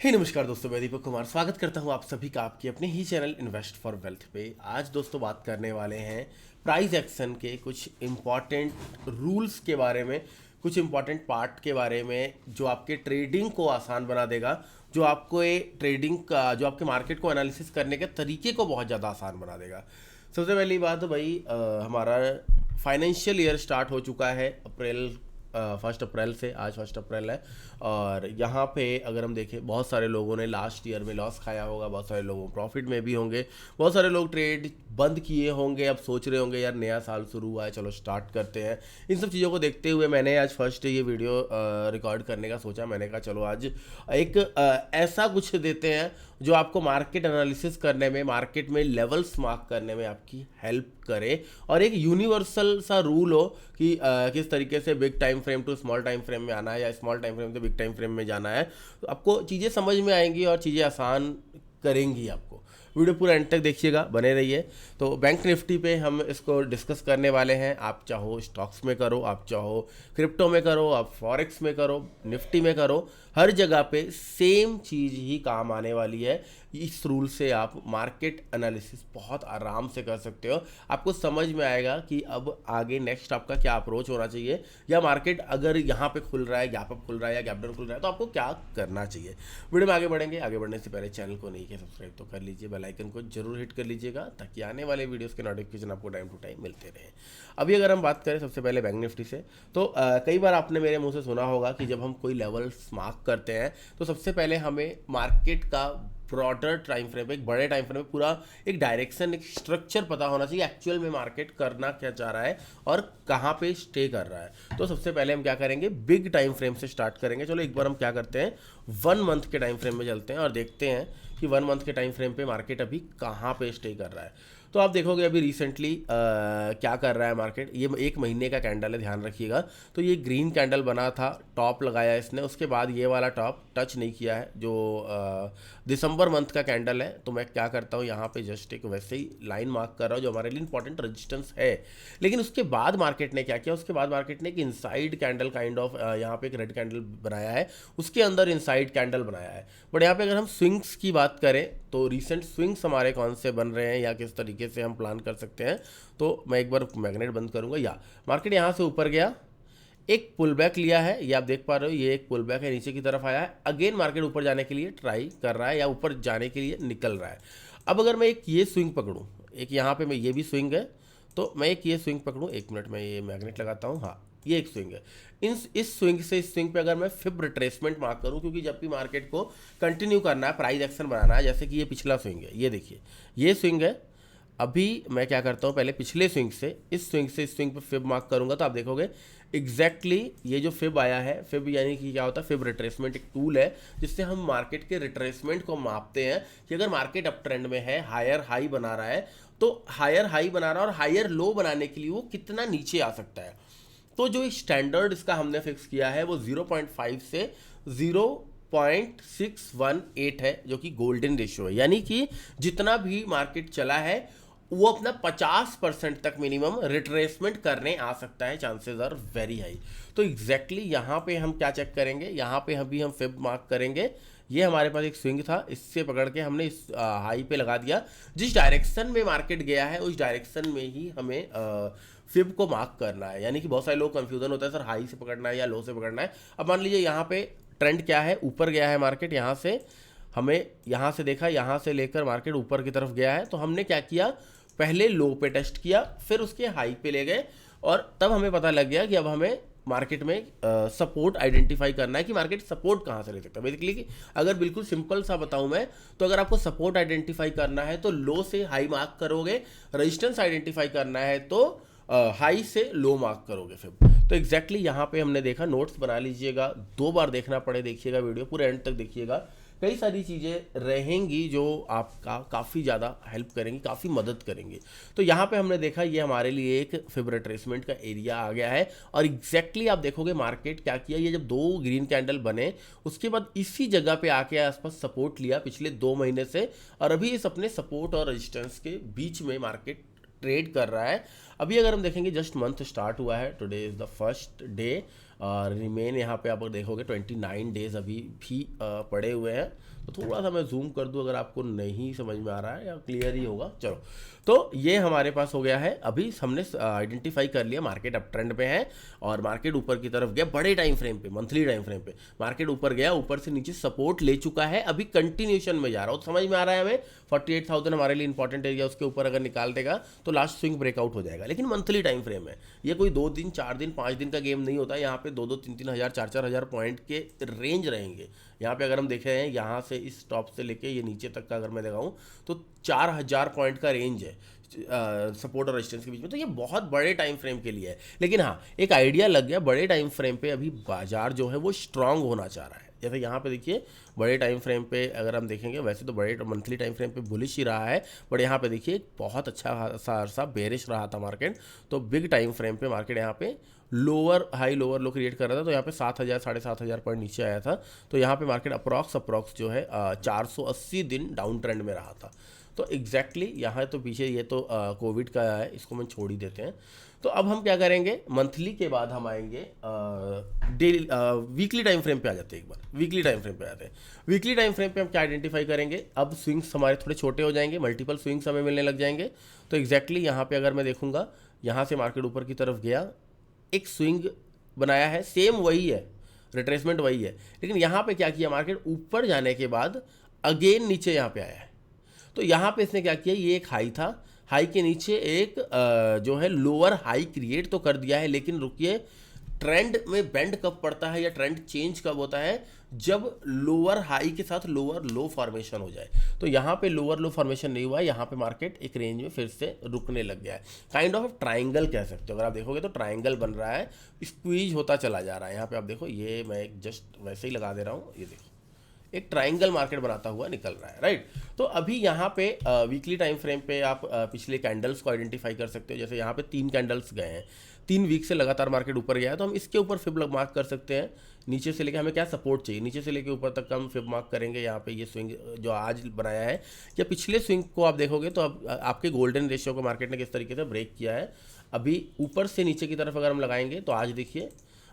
हे नमस्कार दोस्तों, मैं दीपक कुमार स्वागत करता हूं आप सभी का आपके अपने ही चैनल इन्वेस्ट फॉर वेल्थ पे। आज दोस्तों बात करने वाले हैं प्राइस एक्शन के कुछ इम्पॉर्टेंट रूल्स के बारे में, कुछ इम्पॉर्टेंट पार्ट के बारे में जो आपके ट्रेडिंग को आसान बना देगा, जो आपको ये ट्रेडिंग का, जो आपके मार्केट को एनालिसिस करने के तरीके को बहुत ज़्यादा आसान बना देगा। सबसे पहली बात तो भाई, हमारा फाइनेंशियल ईयर स्टार्ट हो चुका है अप्रैल 1 अप्रैल से। आज 1 अप्रैल है और यहाँ पे अगर हम देखें, बहुत सारे लोगों ने लास्ट ईयर में लॉस खाया होगा, बहुत सारे लोगों प्रॉफिट में भी होंगे, बहुत सारे लोग ट्रेड बंद किए होंगे, अब सोच रहे होंगे यार नया साल शुरू हुआ है, चलो स्टार्ट करते हैं। इन सब चीज़ों को देखते हुए मैंने आज फर्स्ट ये वीडियो रिकॉर्ड करने का सोचा। मैंने कहा चलो आज एक ऐसा कुछ देते हैं जो आपको मार्केट एनालिसिस करने में, मार्केट में लेवल्स मार्क करने में आपकी हेल्प करे और एक यूनिवर्सल सा रूल हो कि किस तरीके से big time frame to small time frame में आना है या स्मॉल टाइम फ्रेम से बिग टाइम फ्रेम में जाना है। तो आपको चीज़ें समझ में आएंगी और चीज़ें आसान करेंगी आपको। वीडियो पूरा एंड तक देखिएगा, बने रहिए। तो बैंक निफ्टी पे हम इसको डिस्कस करने वाले हैं। आप चाहो स्टॉक्स में करो, आप चाहो क्रिप्टो में करो, आप फॉरेक्स में करो, निफ्टी में करो, हर जगह पे सेम चीज़ ही काम आने वाली है। इस रूल से आप मार्केट एनालिसिस बहुत आराम से कर सकते हो। आपको समझ में आएगा कि अब आगे नेक्स्ट आपका क्या अप्रोच होना चाहिए, या मार्केट अगर यहाँ पे खुल रहा है, गैप अप खुल रहा है या गैप डाउन खुल रहा है तो आपको क्या करना चाहिए। वीडियो में आगे बढ़ेंगे। आगे बढ़ने से पहले चैनल को नहीं किया सब्सक्राइब तो कर लीजिए, बेल आइकन को जरूर हिट कर लीजिएगा ताकि आने वाले वीडियोस के नोटिफिकेशन आपको टाइम टू टाइम मिलते रहे। अभी अगर हम बात करें सबसे पहले बैंक निफ्टी से, तो कई बार आपने मेरे मुंह से सुना होगा कि जब हम कोई लेवल मार्क करते हैं तो सबसे पहले हमें मार्केट का ब्रॉडर टाइम फ्रेम, एक बड़े टाइम फ्रेम में पूरा एक डायरेक्शन, एक स्ट्रक्चर पता होना चाहिए, एक्चुअल में मार्केट करना क्या चाह रहा है और कहाँ पे स्टे कर रहा है। तो सबसे पहले हम क्या करेंगे, बिग टाइम फ्रेम से स्टार्ट करेंगे। चलो एक बार हम क्या करते हैं, 1 मंथ के टाइम फ्रेम में चलते हैं और देखते हैं कि 1 मंथ के टाइम फ्रेम पे मार्केट अभी कहाँ पे स्टे कर रहा है। तो आप देखोगे अभी रिसेंटली क्या कर रहा है मार्केट। ये 1 महीने का कैंडल है, ध्यान रखिएगा। तो ये ग्रीन कैंडल बना था, टॉप लगाया इसने, उसके बाद ये वाला टॉप टच नहीं किया है जो दिसंबर मंथ का कैंडल है। तो मैं क्या करता हूँ, यहाँ पे जस्ट एक वैसे ही लाइन मार्क कर रहा हूँ जो हमारे लिए इंपॉर्टेंट रेजिस्टेंस है। लेकिन उसके बाद मार्केट ने क्या किया, उसके बाद मार्केट ने एक इनसाइड कैंडल काइंड ऑफ, यहाँ पे एक रेड कैंडल बनाया है, उसके अंदर इनसाइड कैंडल बनाया है। बट यहाँ पे अगर हम स्विंग्स की बात करें तो रिसेंट स्विंग्स हमारे कौन से बन रहे हैं या किस तरीके से हम प्लान कर सकते हैं, तो मैं एक बार मैग्नेट बंद करूंगा। या मार्केट यहाँ से ऊपर गया, एक पुल बैक लिया है, ये आप देख पा रहे हो, ये एक पुल बैक है, नीचे की तरफ आया है, अगेन मार्केट ऊपर जाने के लिए ट्राई कर रहा है या ऊपर जाने के लिए निकल रहा है। अब अगर मैं एक ये स्विंग पकड़ूं, एक यहाँ पे मैं ये भी स्विंग है, तो मैं एक ये स्विंग पकड़ूं, 1 मिनट में ये मैग्नेट लगाता हूँ। हाँ, ये एक स्विंग है। इस स्विंग से इस स्विंग पे अगर मैं फिब रिट्रेसमेंट मार्क करूं, क्योंकि जब भी मार्केट को कंटिन्यू करना है, प्राइस एक्शन बनाना है, जैसे कि ये पिछला स्विंग है, ये देखिए ये स्विंग है। अभी मैं क्या करता हूँ, पहले पिछले स्विंग से इस स्विंग पे फिब मार्क करूंगा तो आप देखोगे एग्जैक्टली ये जो फिब आया है। फिब यानी कि क्या होता है, फिब रिट्रेसमेंट एक टूल है जिससे हम मार्केट के रिट्रेसमेंट को मापते हैं कि अगर मार्केट अप ट्रेंड में है, हायर हाई बना रहा है, तो हायर हाई बना रहा है और हायर लो बनाने के लिए वो कितना नीचे आ सकता है। तो जो स्टैंडर्ड इसका हमने फिक्स किया है वो 0.5 से 0.618 है, जो कि गोल्डन रेशियो है। यानी कि जितना भी मार्केट चला है वो अपना 50% तक मिनिमम रिट्रेसमेंट करने आ सकता है, चांसेस आर वेरी हाई। तो एग्जैक्टली यहाँ पे हम क्या चेक करेंगे, यहाँ पे अभी हम फिब मार्क करेंगे। ये हमारे पास एक स्विंग था, इससे पकड़ के हमने इस हाई पे लगा दिया। जिस डायरेक्शन में मार्केट गया है उस डायरेक्शन में ही हमें फिब को मार्क करना है। यानी कि बहुत सारे लोग कंफ्यूजन होता है, सर हाई से पकड़ना है या लो से पकड़ना है। अब मान लीजिए यहाँ पे ट्रेंड क्या है, ऊपर गया है मार्केट, यहाँ से हमें यहाँ से देखा, यहाँ से लेकर मार्केट ऊपर की तरफ गया है, तो हमने क्या किया, पहले लो पे टेस्ट किया, फिर उसके हाई पे ले गए और तब हमें पता लग गया कि अब हमें मार्केट में सपोर्ट आइडेंटिफाई करना है कि मार्केट सपोर्ट कहाँ से ले सकता है। बेसिकली अगर बिल्कुल सिंपल सा बताऊं मैं, तो अगर आपको सपोर्ट आइडेंटिफाई करना है तो लो से हाई मार्क करोगे, रेजिस्टेंस आइडेंटिफाई करना है तो हाई से लो मार्क करोगे फिर। तो एग्जैक्टली यहाँ पे हमने देखा, नोट्स बना लीजिएगा, 2 बार देखना पड़े देखिएगा, वीडियो पूरे एंड तक देखिएगा। कई सारी चीज़ें रहेंगी जो आपका काफ़ी ज़्यादा हेल्प करेंगी, काफ़ी मदद करेंगी। तो यहाँ पे हमने देखा ये हमारे लिए एक फिब रिट्रेसमेंट का एरिया आ गया है और एग्जैक्टली आप देखोगे मार्केट क्या किया, ये जब 2 ग्रीन कैंडल बने उसके बाद इसी जगह पे आके आसपास सपोर्ट लिया पिछले 2 महीने से, और अभी इस अपने सपोर्ट और रेजिस्टेंस के बीच में मार्केट ट्रेड कर रहा है। अभी अगर हम देखेंगे जस्ट मंथ स्टार्ट हुआ है, today is the first day और रिमेन यहाँ पे आप देखोगे 29 डेज अभी भी पड़े हुए हैं। तो थोड़ा सा मैं जूम कर दूं अगर आपको नहीं समझ में आ रहा है, या क्लियर ही होगा। चलो, तो ये हमारे पास हो गया है। अभी हमने आइडेंटिफाई कर लिया मार्केट अप ट्रेंड पे है और मार्केट ऊपर की तरफ गया बड़े टाइम फ्रेम पे, मंथली टाइम फ्रेम पे मार्केट ऊपर गया, ऊपर से नीचे सपोर्ट ले चुका है, अभी कंटिन्यूशन में जा रहा हो। तो समझ में आ रहा है हमें 48,000 हमारे लिए इंपॉर्टेंट एरिया, उसके ऊपर अगर निकाल देगा तो लास्ट स्विंग ब्रेकआउट हो जाएगा। लेकिन मंथली टाइम फ्रेम है, ये कोई 2 दिन 4 दिन 5 दिन का गेम नहीं होता। यहाँ पे 2-2 3-3 हज़ार 4-4 हज़ार पॉइंट के रेंज रहेंगे। यहाँ पे अगर हम देखें हैं यहाँ से इस टॉप से लेके ये नीचे तक का अगर मैं दिखाऊं तो 4,000 पॉइंट का रेंज है सपोर्ट और रेजिस्टेंस के बीच में। तो ये बहुत बड़े टाइम फ्रेम के लिए है। लेकिन हाँ, एक आइडिया लग गया, बड़े टाइम फ्रेम पे अभी बाजार जो है वो स्ट्रांग होना चाह रहा है। जैसे यहाँ पे देखिए बड़े टाइम फ्रेम पे अगर हम देखेंगे, वैसे तो बड़े मंथली टाइम फ्रेम पे बुलिश ही रहा है, बट यहाँ पे देखिए बहुत अच्छा सा बेरिश रहा था मार्केट। तो बिग टाइम फ्रेम पे मार्केट यहाँ पे लोअर हाई लोअर लो क्रिएट कर रहा था। तो यहाँ पे 7,000 7,500 पॉइंट नीचे आया था। तो यहाँ पे मार्केट अप्रॉक्स जो है 480 दिन डाउन ट्रेंड में रहा था। तो एग्जैक्टली यहाँ तो पीछे ये तो कोविड का है, इसको हम छोड़ ही देते हैं। तो अब हम क्या करेंगे, मंथली के बाद हम आएंगे डेली वीकली टाइम फ्रेम पे आ जाते हैं। एक बार वीकली टाइम फ्रेम पे आते हैं। वीकली टाइम फ्रेम पे हम क्या आइडेंटिफाई करेंगे, अब स्विंग्स हमारे थोड़े छोटे हो जाएंगे, मल्टीपल स्विंग्स हमें मिलने लग जाएंगे। तो एग्जैक्टली यहाँ पे अगर मैं देखूंगा, यहाँ से मार्केट ऊपर की तरफ गया, एक स्विंग बनाया है, सेम वही है, रिट्रेसमेंट वही है, लेकिन यहाँ पे क्या किया, मार्केट ऊपर जाने के बाद अगेन नीचे यहाँ पे आया है। तो यहाँ पे इसने क्या किया, ये एक हाई था, हाई के नीचे एक जो है लोअर हाई क्रिएट तो कर दिया है। लेकिन रुकिए, ट्रेंड में बेंड कब पड़ता है या ट्रेंड चेंज कब होता है, जब लोअर हाई के साथ लोअर लो फॉर्मेशन हो जाए। तो यहाँ पे लोअर लो फॉर्मेशन नहीं हुआ है, यहाँ पे मार्केट एक रेंज में फिर से रुकने लग गया है। काइंड ऑफ ट्राइंगल कह सकते हो, अगर आप देखोगे तो ट्राइंगल बन रहा है, स्क्वीज होता चला जा रहा है। यहाँ पे आप देखो, ये मैं एक जस्ट वैसे ही लगा दे रहा हूँ, ये देखो एक ट्राइंगल मार्केट बनाता हुआ निकल रहा है, राइट। तो अभी यहाँ पे वीकली टाइम फ्रेम पे आप पिछले कैंडल्स को आइडेंटिफाई कर सकते हो। जैसे यहाँ पे 3 कैंडल्स गए हैं, 3 वीक से लगातार मार्केट ऊपर गया है, तो हम इसके ऊपर फिब मार्क कर सकते हैं। नीचे से लेके हमें क्या सपोर्ट चाहिए, नीचे से लेके ऊपर तक का हम फिब मार्क करेंगे। यहाँ पे ये स्विंग जो आज बनाया है, या पिछले स्विंग को आप देखोगे तो अब आपके गोल्डन रेशियो को मार्केट ने किस तरीके से ब्रेक किया है। अभी ऊपर से नीचे की तरफ अगर हम लगाएंगे तो आज देखिए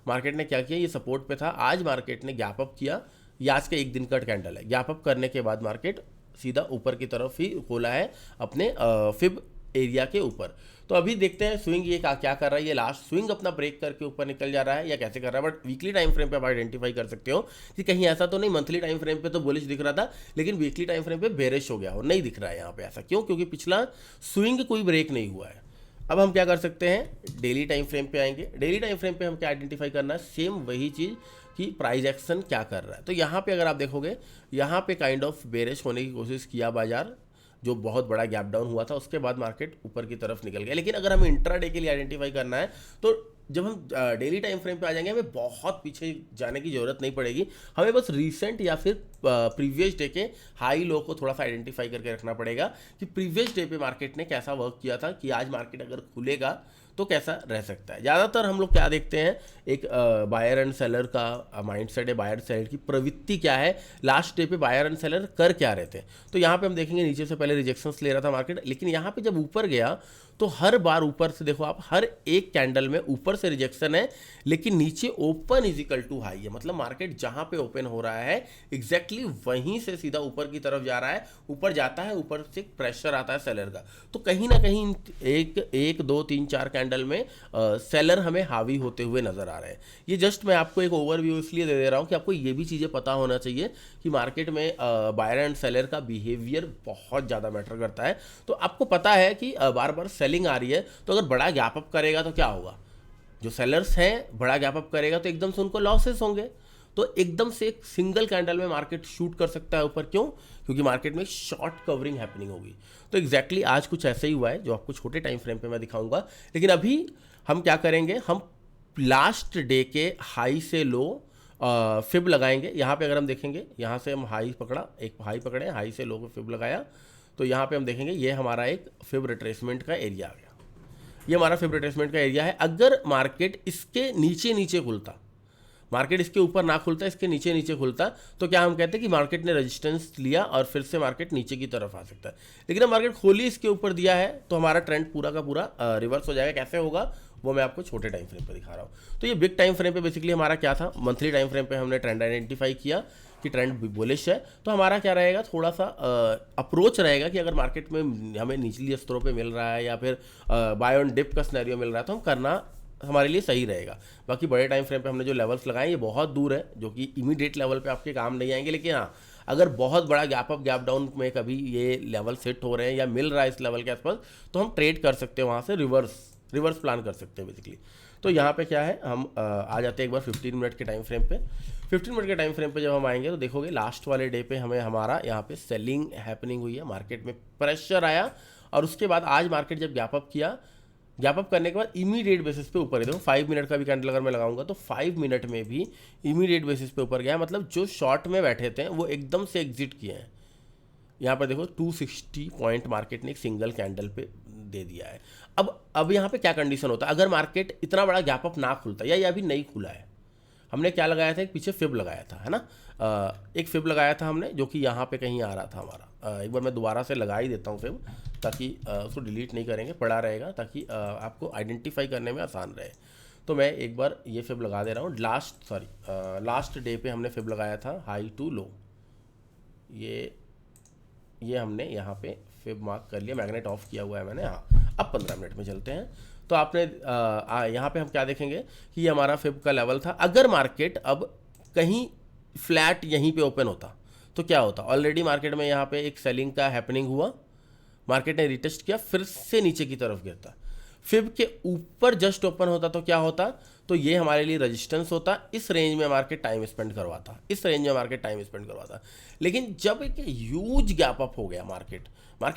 मार्केट ने क्या किया, ये सपोर्ट पे था, आज मार्केट ने गैप अप किया। ये आज का 1 दिन का कैंडल है, गैप अप करने के बाद मार्केट सीधा ऊपर की तरफ ही खोला है अपने फिब एरिया के ऊपर। तो अभी देखते हैं स्विंग ये क्या कर रहा है, ये लास्ट स्विंग अपना ब्रेक करके ऊपर निकल जा रहा है या कैसे कर रहा है। बट वीकली टाइम फ्रेम पे आप आइडेंटिफाई कर सकते हो कि कहीं ऐसा तो नहीं, मंथली टाइम फ्रेम पे तो बुलिश दिख रहा था लेकिन वीकली टाइम फ्रेम पे बेरिश हो गया हो, नहीं दिख रहा है यहाँ पे। ऐसा क्यों, क्योंकि पिछला स्विंग कोई ब्रेक नहीं हुआ है। अब हम क्या कर सकते हैं, डेली टाइम फ्रेम पे आएंगे। डेली टाइम फ्रेम पे हम क्या आइडेंटिफाई करना है, सेम वही चीज़ कि प्राइस एक्शन क्या कर रहा है। तो यहाँ पे अगर आप देखोगे, यहाँ पे काइंड ऑफ बेरिश होने की कोशिश किया बाजार, जो बहुत बड़ा गैप डाउन हुआ था, उसके बाद मार्केट ऊपर की तरफ निकल गया। लेकिन अगर हमें इंट्राडे के लिए आइडेंटिफाई करना है तो जब हम डेली टाइम फ्रेम पे आ जाएंगे, हमें बहुत पीछे जाने की जरूरत नहीं पड़ेगी, हमें बस रीसेंट या फिर प्रीवियस डे के हाई लो को थोड़ा सा आइडेंटिफाई करके रखना पड़ेगा कि प्रीवियस डे पे मार्केट ने कैसा वर्क किया था, कि आज मार्केट अगर खुलेगा तो कैसा रह सकता है। ज़्यादातर हम लोग क्या देखते हैं, एक बायर एंड सेलर का माइंडसेट है, बायर सेलर की प्रवृत्ति क्या है, लास्ट डे पे बायर एंड सेलर कर क्या रहे थे। तो यहाँ पे हम देखेंगे नीचे से पहले रिजेक्शंस ले रहा था मार्केट, लेकिन यहाँ पे जब ऊपर गया तो हर बार ऊपर से देखो आप, हर एक कैंडल में ऊपर से रिजेक्शन है लेकिन नीचे open is equal to high है। मतलब मार्केट जहाँ पे ओपन हो रहा है एग्जैक्टली वहीं से सीधा ऊपर की तरफ जा रहा है, ऊपर जाता है, ऊपर से प्रेशर आता है सेलर का। तो कहीं ना कहीं एक 2 3 4 कैंडल में सेलर हमें हावी होते हुए नजर आ रहे हैं। ये जस्ट मैं आपको एक ओवरव्यू इसलिए दे रहा हूँ कि आपको ये भी चीज़ें पता होना चाहिए कि मार्केट में बायर एंड सेलर का बिहेवियर बहुत ज़्यादा मैटर करता है। तो आपको पता है कि बार बार सेलिंग आ रही है, तो अगर बड़ा गैप अप करेगा तो क्या होगा, जो सेलर्स हैं बड़ा गैप अप करेगा तो एकदम से उनको लॉसेस होंगे। तो एकदम से एक सिंगल कैंडल में मार्केट शूट कर सकता है ऊपर, क्यों, क्योंकि मार्केट में शॉर्ट कवरिंग हैपनिंग होगी। तो एग्जैक्टली आज कुछ ऐसा ही हुआ है जो आपको छोटे टाइम फ्रेम पे मैं दिखाऊंगा। लेकिन अभी हम क्या करेंगे, हम लास्ट डे के हाई से लो फिब लगाएंगे। यहाँ पे अगर हम देखेंगे, यहाँ से हम हाई पकड़ा, एक हाई पकड़े, हाई से लो पे फिब लगाया, तो यहाँ पे हम देखेंगे ये हमारा एक फिब रिट्रेसमेंट का एरिया आ गया। ये हमारा फिब रिट्रेसमेंट का एरिया है। अगर मार्केट इसके नीचे नीचे खुलता, मार्केट इसके ऊपर ना खुलता, इसके नीचे नीचे खुलता, तो क्या हम कहते हैं कि मार्केट ने रेजिस्टेंस लिया और फिर से मार्केट नीचे की तरफ आ सकता है। लेकिन अब मार्केट खोली इसके ऊपर दिया है तो हमारा ट्रेंड पूरा का पूरा रिवर्स हो जाएगा। कैसे होगा, वो मैं आपको छोटे टाइम फ्रेम पे दिखा रहा हूँ। तो ये बिग टाइम फ्रेम पे बेसिकली हमारा क्या था, मंथली टाइम फ्रेम पे हमने ट्रेंड आइडेंटिफाई किया कि ट्रेंड बुलिश है। तो हमारा क्या रहेगा, थोड़ा सा अप्रोच रहेगा कि अगर मार्केट में हमें निचली स्तरों पे मिल रहा है या फिर बाय ऑन डिप का सिनेरियो मिल रहा है तो हम करना हमारे लिए सही रहेगा। बाकी बड़े टाइम फ्रेम पे हमने जो लेवल्स लगाए ये बहुत दूर है, जो कि इमीडिएट लेवल पे आपके काम नहीं आएंगे। लेकिन हाँ, अगर बहुत बड़ा गैप अप गैप डाउन में कभी ये लेवल सेट हो रहे हैं या मिल रहा है इस लेवल के आसपास, तो हम ट्रेड कर सकते हैं वहाँ से, रिवर्स प्लान कर सकते हैं बेसिकली। तो यहाँ पे क्या है, हम आ जाते हैं एक बार 15 मिनट के टाइम फ्रेम पे। 15 मिनट के टाइम फ्रेम पे जब हम आएंगे तो देखोगे लास्ट वाले डे पे हमें हमारा यहाँ पे सेलिंग हैपनिंग हुई है, मार्केट में प्रेशर आया और उसके बाद आज मार्केट जब गैप अप किया, गैप अप करने के बाद इमीडिएट बेसिस पे ऊपर, देखो 5 मिनट का भी कैंडल अगर मैं लगाऊंगा तो 5 मिनट में भी इमीडिएट बेसिस पे ऊपर गया, मतलब जो शॉर्ट में बैठे थे वो एकदम से एग्जिट किए हैं। यहाँ पर देखो 260 पॉइंट मार्केट ने एक सिंगल कैंडल पे दे दिया है। अब यहाँ पे क्या कंडीशन होता है, अगर मार्केट इतना बड़ा गैप अप ना खुलता या ये अभी नहीं खुला है, हमने क्या लगाया था, एक पीछे फिब लगाया था, है ना, एक फिब लगाया था हमने जो कि यहाँ पे कहीं आ रहा था हमारा। एक बार मैं दोबारा से लगा ही देता हूँ फिब, ताकि उसको डिलीट नहीं करेंगे, पड़ा रहेगा, ताकि आपको आइडेंटिफाई करने में आसान रहे। तो मैं एक बार ये फिब लगा दे रहा हूँ। लास्ट डे पे हमने फिब लगाया था हाई टू लो, ये हमने यहाँ पे फिब मार्क कर लिया, मैग्नेट ऑफ किया हुआ है मैंने। हाँ, अब 15 मिनट में चलते हैं। तो आपने यहाँ पे हम क्या देखेंगे कि ये हमारा फिब का लेवल था। अगर मार्केट अब कहीं फ्लैट यहीं पे ओपन होता तो क्या होता, ऑलरेडी मार्केट में यहाँ पे एक सेलिंग का हैपनिंग हुआ, मार्केट ने रिटेस्ट किया, फिर से नीचे की तरफ गिरता, फिब के ऊपर जस्ट ओपन होता तो क्या होता, तो ये हमारे लिए रेजिस्टेंस होता, इस रेंज में मार्केट टाइम स्पेंड करवाता। लेकिन जब एक ह्यूज गैप अप हो गया, मार्केट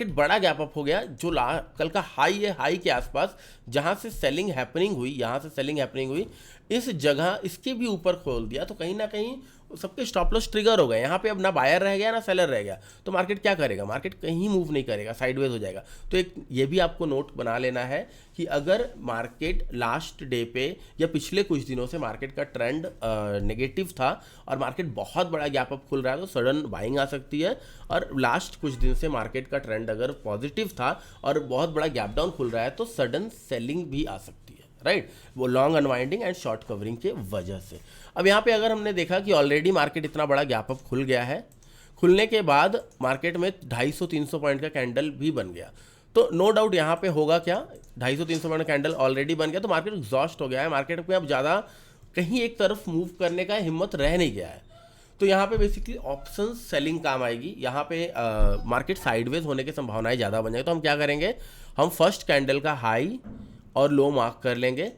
बड़ा गैप अप हो गया, जो कल का हाई है, हाई के आसपास जहाँ से सेलिंग हैपनिंग हुई, इस जगह इसके भी ऊपर खोल दिया, तो कहीं ना कहीं सबके स्टॉप लॉस ट्रिगर हो गए। यहाँ पे अब ना बायर रह गया ना सेलर रह गया, तो मार्केट क्या करेगा, मार्केट कहीं मूव नहीं करेगा, साइडवेज हो जाएगा। तो एक ये भी आपको नोट बना लेना है कि अगर मार्केट लास्ट डे पे या पिछले कुछ दिनों से मार्केट का ट्रेंड नेगेटिव था और मार्केट बहुत बड़ा गैप अप खुल रहा है तो सडन बाइंग आ सकती है, और लास्ट कुछ दिन से मार्केट का ट्रेंड अगर पॉजिटिव था और बहुत बड़ा गैप डाउन खुल रहा है तो सडन सेलिंग भी आ सकती है, राइट, वो long unwinding and short covering के वजह से। अब यहाँ पे अगर हमने देखा कि ऑलरेडी मार्केट इतना बड़ा गैप अप खुल गया है, खुलने के बाद मार्केट में 250-300 पॉइंट का कैंडल भी बन गया, तो नो डाउट यहाँ पे होगा क्या, 250-300 पॉइंट कैंडल ऑलरेडी बन गया तो मार्केट एग्जॉस्ट हो गया है, मार्केट में अब ज़्यादा कहीं एक तरफ मूव करने का हिम्मत रह नहीं गया है। तो यहाँ पे बेसिकली ऑप्शन सेलिंग काम आएगी। यहाँ पे मार्केट साइडवेज होने की संभावनाएं ज़्यादा बन जाएगी। तो हम क्या करेंगे, हम फर्स्ट कैंडल का हाई और लो मार्क कर लेंगे।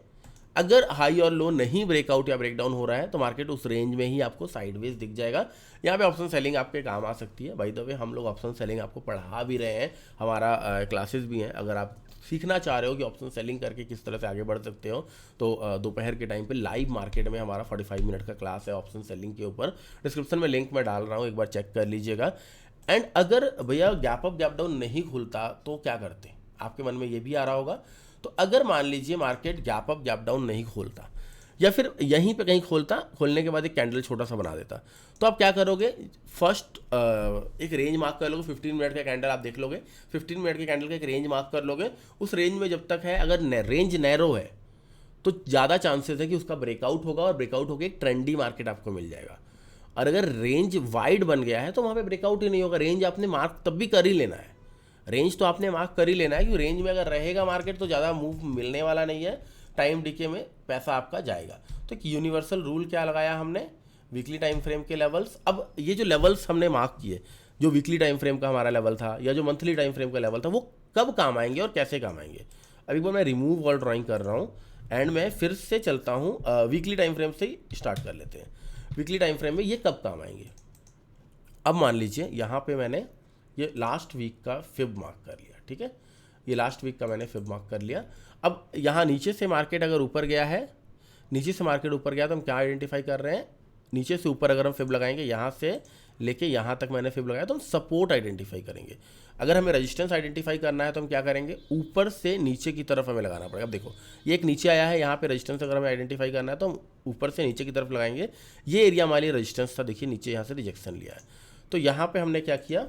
अगर हाई और लो नहीं ब्रेकआउट या ब्रेकडाउन हो रहा है तो मार्केट उस रेंज में ही आपको साइडवेज दिख जाएगा। यहाँ पे ऑप्शन सेलिंग आपके काम आ सकती है। बाय द वे हम लोग ऑप्शन सेलिंग आपको पढ़ा भी रहे हैं, हमारा क्लासेस भी हैं। अगर आप सीखना चाह रहे हो कि ऑप्शन सेलिंग करके किस तरह से आगे बढ़ सकते हो तो दोपहर के टाइम पे लाइव मार्केट में हमारा 45 मिनट का क्लास है ऑप्शन सेलिंग के ऊपर। डिस्क्रिप्शन में लिंक मैं डाल रहा हूँ, एक बार चेक कर लीजिएगा। एंड अगर भैया गैप अप गैप डाउन नहीं खुलता तो क्या करते, आपके मन में ये भी आ रहा होगा। तो अगर मान लीजिए market gap up gap down नहीं खोलता या फिर यहीं पे कहीं खोलता, खोलने के बाद एक कैंडल छोटा सा बना देता, तो आप क्या करोगे, फर्स्ट एक रेंज मार्क कर लोगे। 15 मिनट का कैंडल आप देख लोगे, 15 मिनट के कैंडल का एक रेंज मार्क कर लोगे। उस रेंज में जब तक है, अगर रेंज नैरो है तो ज़्यादा चांसेस है कि उसका ब्रेकआउट होगा और ब्रेकआउट होकर एक ट्रेंडी मार्केट आपको मिल जाएगा। और अगर रेंज वाइड बन गया है तो वहाँ पर ब्रेकआउट ही नहीं होगा। रेंज आपने मार्क तब भी कर ही लेना है, रेंज तो आपने मार्क कर ही लेना है, क्योंकि रेंज में अगर रहेगा मार्केट तो ज़्यादा मूव मिलने वाला नहीं है, टाइम डीके में पैसा आपका जाएगा। तो एक यूनिवर्सल रूल क्या लगाया हमने, वीकली टाइम फ्रेम के लेवल्स। अब ये जो लेवल्स हमने मार्क किए, जो वीकली टाइम फ्रेम का हमारा लेवल था या जो मंथली टाइम फ्रेम का लेवल था, वो कब काम आएंगे और कैसे काम आएंगे। अभी वो मैं रिमूव ऑल ड्राइंग कर रहा हूँ एंड मैं फिर से चलता हूँ, वीकली टाइम फ्रेम से ही स्टार्ट कर लेते हैं। वीकली टाइम फ्रेम में ये कब काम आएंगे। अब मान लीजिए यहाँ पे मैंने ये लास्ट वीक का फिब मार्क कर लिया, ठीक है, ये लास्ट वीक का मैंने फिब मार्क कर लिया। अब यहाँ नीचे से मार्केट अगर ऊपर गया है, नीचे से मार्केट ऊपर गया तो हम क्या आइडेंटिफाई कर रहे हैं, नीचे से ऊपर अगर हम फिब लगाएंगे, यहाँ से लेके यहाँ तक मैंने फिब लगाया तो हम सपोर्ट आइडेंटिफाई करेंगे। अगर हमें रेजिस्टेंस आइडेंटिफाई करना है तो हम क्या करेंगे, ऊपर से नीचे की तरफ हमें लगाना पड़ेगा। अब देखो ये एक नीचे आया है, यहाँ पे रेजिस्टेंस अगर हमें आइडेंटिफाई करना है तो हम ऊपर से नीचे की तरफ लगाएंगे। ये एरिया हमारे रेजिस्टेंस था, देखिए नीचे यहाँ से रिजेक्शन लिया है। तो यहाँ पर हमने क्या किया,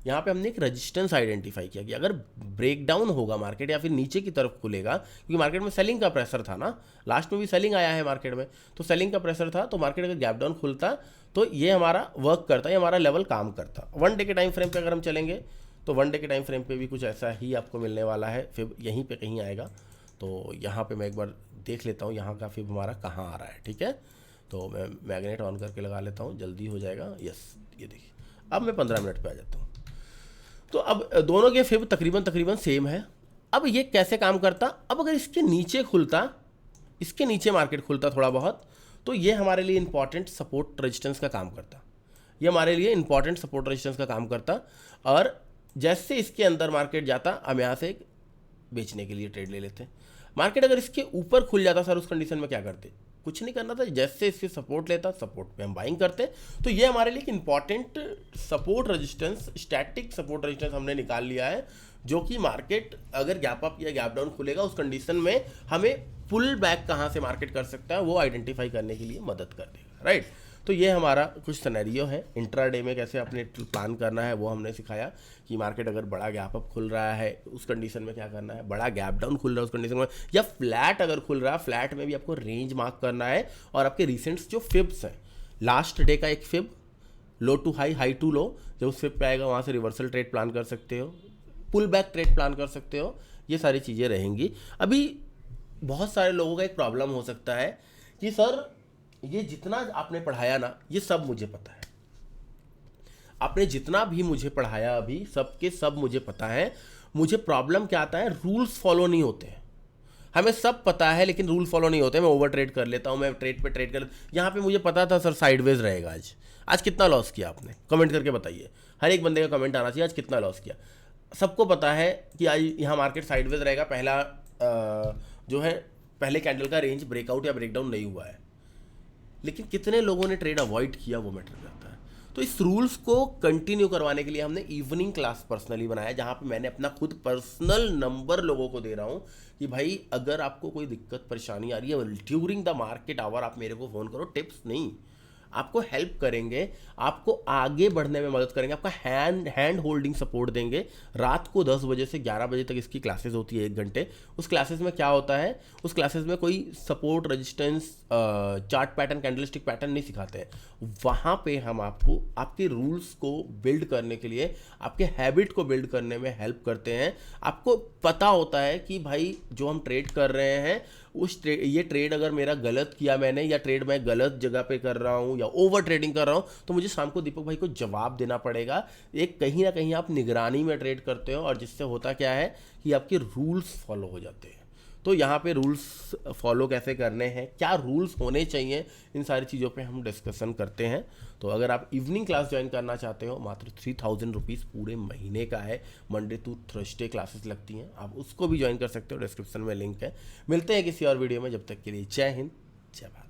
यहाँ पे हमने एक रेजिस्टेंस आइडेंटिफाई किया कि अगर ब्रेक डाउन होगा मार्केट या फिर नीचे की तरफ खुलेगा, क्योंकि मार्केट में सेलिंग का प्रेशर था ना, लास्ट में भी सेलिंग आया है मार्केट में, तो सेलिंग का प्रेशर था, तो मार्केट अगर गैप डाउन खुलता तो ये हमारा वर्क करता, ये हमारा लेवल काम करता। 1 डे के टाइम फ्रेम पे अगर हम चलेंगे तो 1 डे के टाइम फ्रेम पे भी कुछ ऐसा ही आपको मिलने वाला है, फिर यहीं पे कहीं आएगा। तो यहाँ पे मैं एक बार देख लेता हूँ यहाँ का फिर हमारा कहाँ आ रहा है, ठीक है। तो मैं मैग्नेट ऑन करके लगा लेता हूँ, जल्दी हो जाएगा। यस, ये देखिए अब मैं 15 मिनट पे आ जाता हूँ। तो अब दोनों के फिब तकरीबन सेम है। अब ये कैसे काम करता, अब अगर इसके नीचे खुलता, इसके नीचे मार्केट खुलता थोड़ा बहुत, तो ये हमारे लिए इंपॉर्टेंट सपोर्ट रेजिस्टेंस का काम करता, ये हमारे लिए इंपॉर्टेंट सपोर्ट रेजिस्टेंस का काम करता। और जैसे इसके अंदर मार्केट जाता, हम यहाँ से बेचने के लिए ट्रेड ले लेते। मार्केट अगर इसके ऊपर खुल जाता सर, उस कंडीशन में क्या करते, कुछ नहीं करना था, जैसे इससे सपोर्ट लेता, सपोर्ट पे हम बाइंग करते। तो ये हमारे लिए एक important support resistance, static support resistance हमने निकाल लिया है, जो कि मार्केट अगर गैप अप या गैप डाउन खुलेगा उस कंडीशन में हमें पुल बैक कहाँ से मार्केट कर सकता है वो आइडेंटिफाई करने के लिए मदद कर देगा, राइट। तो ये हमारा कुछ सिनेरियो है। इंट्राडे में कैसे अपने प्लान करना है वो हमने सिखाया कि मार्केट अगर बड़ा गैप अप खुल रहा है उस कंडीशन में क्या करना है, बड़ा गैप डाउन खुल रहा है उस कंडीशन में, या फ्लैट अगर खुल रहा है, फ्लैट में भी आपको रेंज मार्क करना है। और आपके रिसेंट्स जो फिब्स हैं, लास्ट डे का एक fib, low to high, high to low, जब उस फिब पे आएगा वहाँ से रिवर्सल ट्रेड प्लान कर सकते हो, पुल बैक ट्रेड प्लान कर सकते हो, ये सारी चीज़ें रहेंगी। अभी बहुत सारे लोगों का एक प्रॉब्लम हो सकता है कि सर ये जितना आपने पढ़ाया ना, ये सब मुझे पता है, आपने जितना भी मुझे पढ़ाया अभी सब मुझे पता है, मुझे प्रॉब्लम क्या आता है, रूल्स फॉलो नहीं होते हैं। हमें सब पता है लेकिन रूल फॉलो नहीं होते। मैं ओवर ट्रेड कर लेता हूँ, मैं ट्रेड पे ट्रेड कर, यहाँ पे मुझे पता था सर साइडवेज रहेगा। आज कितना लॉस किया आपने, कमेंट करके बताइए। हर एक बंदे का कमेंट आना चाहिए आज कितना लॉस किया। सबको पता है कि आज यहाँ मार्केट साइडवेज रहेगा, पहला जो है पहले कैंडल का रेंज ब्रेकआउट या ब्रेकडाउन नहीं हुआ है, लेकिन कितने लोगों ने ट्रेड अवॉइड किया वो मैटर करता है। तो इस रूल्स को कंटिन्यू करवाने के लिए हमने इवनिंग क्लास पर्सनली बनाया, जहां पे मैंने अपना खुद पर्सनल नंबर लोगों को दे रहा हूं कि भाई अगर आपको कोई दिक्कत परेशानी आ रही है ड्यूरिंग द मार्केट आवर, आप मेरे को फ़ोन करो। टिप्स नहीं, आपको हेल्प करेंगे, आपको आगे बढ़ने में मदद करेंगे, आपका हैंड होल्डिंग सपोर्ट देंगे। रात को 10 बजे से 11 बजे तक इसकी क्लासेस होती है, 1 घंटे। उस क्लासेस में क्या होता है, उस क्लासेस में कोई support resistance chart pattern, candlestick pattern नहीं सिखाते हैं। वहाँ पे हम आपको आपके रूल्स को बिल्ड करने के लिए, आपके हैबिट को बिल्ड करने में हेल्प करते हैं। आपको पता होता है कि भाई जो हम ट्रेड कर रहे हैं ये ट्रेड अगर मेरा गलत किया मैंने, या ट्रेड मैं गलत जगह पे कर रहा हूँ या ओवर ट्रेडिंग कर रहा हूँ, तो मुझे शाम को दीपक भाई को जवाब देना पड़ेगा। एक कहीं ना कहीं आप निगरानी में ट्रेड करते हो, और जिससे होता क्या है कि आपके रूल्स फॉलो हो जाते हैं। तो यहाँ पे रूल्स फॉलो कैसे करने हैं, क्या रूल्स होने चाहिए, इन सारी चीज़ों पे हम डिस्कशन करते हैं। तो अगर आप इवनिंग क्लास ज्वाइन करना चाहते हो, मात्र 3000 रुपीज़ पूरे महीने का है, मंडे टू थर्सडे क्लासेस लगती हैं, आप उसको भी ज्वाइन कर सकते हो, डिस्क्रिप्शन में लिंक है। मिलते हैं किसी और वीडियो में, जब तक के लिए जय हिंद, जय भारत।